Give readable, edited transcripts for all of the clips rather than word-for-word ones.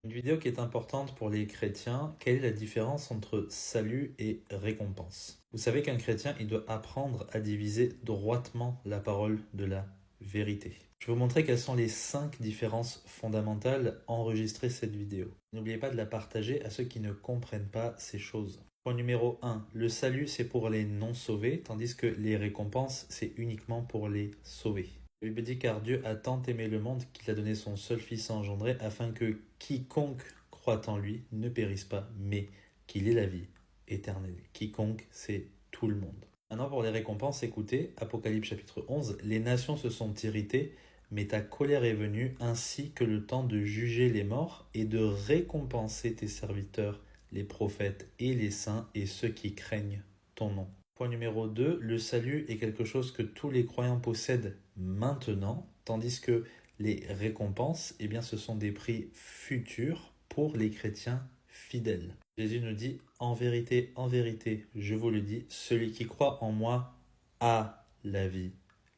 Une vidéo qui est importante pour les chrétiens, quelle est la différence entre salut et récompense? Vous savez qu'un chrétien, il doit apprendre à diviser droitement la parole de la vérité. Je vais vous montrer quelles sont les 5 différences fondamentales enregistrées cette vidéo. N'oubliez pas de la partager à ceux qui ne comprennent pas ces choses. Point numéro 1, le salut c'est pour les non sauvés, tandis que les récompenses c'est uniquement pour les sauvés. La Bible dit car Dieu a tant aimé le monde qu'il a donné son seul Fils engendré afin que quiconque croit en lui ne périsse pas, mais qu'il ait la vie éternelle. Quiconque, c'est tout le monde. Maintenant pour les récompenses, écoutez, Apocalypse chapitre 11, les nations se sont irritées, mais ta colère est venue, ainsi que le temps de juger les morts et de récompenser tes serviteurs, les prophètes et les saints et ceux qui craignent ton nom. Point numéro 2, le salut est quelque chose que tous les croyants possèdent maintenant, tandis que les récompenses, eh bien, ce sont des prix futurs pour les chrétiens fidèles. Jésus nous dit, en vérité, je vous le dis, celui qui croit en moi a la vie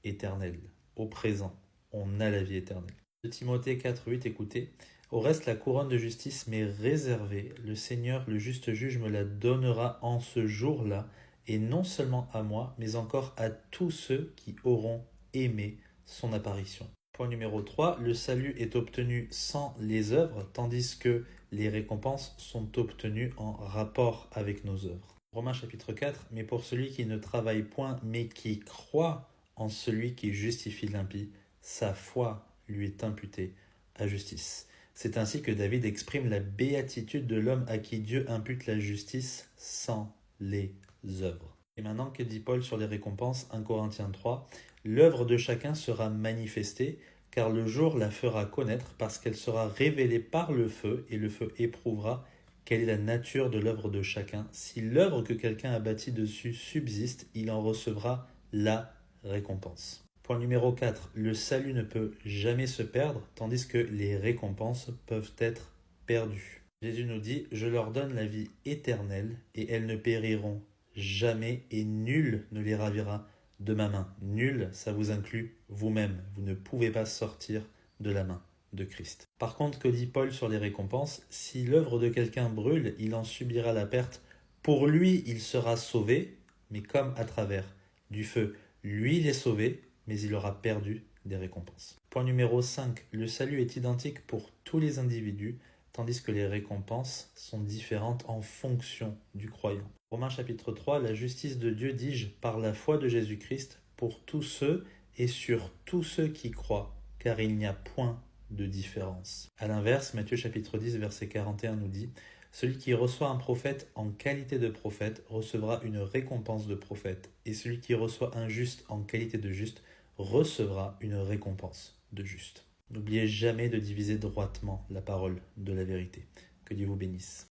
éternelle. Au présent, on a la vie éternelle. De Timothée 4,8, écoutez, au reste, la couronne de justice m'est réservée. Le Seigneur, le juste juge, me la donnera en ce jour-là, et non seulement à moi, mais encore à tous ceux qui auront aimé son apparition. Point numéro 3, le salut est obtenu sans les œuvres, tandis que les récompenses sont obtenues en rapport avec nos œuvres. Romains chapitre 4, mais pour celui qui ne travaille point, mais qui croit en celui qui justifie l'impie, sa foi lui est imputée à justice. C'est ainsi que David exprime la béatitude de l'homme à qui Dieu impute la justice sans les œuvres. Et maintenant, que dit Paul sur les récompenses? 1 Corinthiens 3, l'œuvre de chacun sera manifestée, car le jour la fera connaître, parce qu'elle sera révélée par le feu, et le feu éprouvera quelle est la nature de l'œuvre de chacun. Si l'œuvre que quelqu'un a bâtie dessus subsiste, il en recevra la récompense. Point numéro 4, le salut ne peut jamais se perdre, tandis que les récompenses peuvent être perdues. Jésus nous dit, je leur donne la vie éternelle, et elles ne périront jamais, et nul ne les ravira de ma main. Nul, ça vous inclut vous-même. Vous ne pouvez pas sortir de la main de Christ. Par contre, que dit Paul sur les récompenses? Si l'œuvre de quelqu'un brûle, il en subira la perte. Pour lui, il sera sauvé, mais comme à travers du feu. Lui, il est sauvé, mais il aura perdu des récompenses. Point numéro 5. Le salut est identique pour tous les individus, tandis que les récompenses sont différentes en fonction du croyant. Romains chapitre 3, la justice de Dieu, dis-je, par la foi de Jésus-Christ, pour tous ceux et sur tous ceux qui croient, car il n'y a point de différence. A l'inverse, Matthieu chapitre 10, verset 41 nous dit, celui qui reçoit un prophète en qualité de prophète recevra une récompense de prophète, et celui qui reçoit un juste en qualité de juste recevra une récompense de juste. N'oubliez jamais de diviser droitement la parole de la vérité. Que Dieu vous bénisse.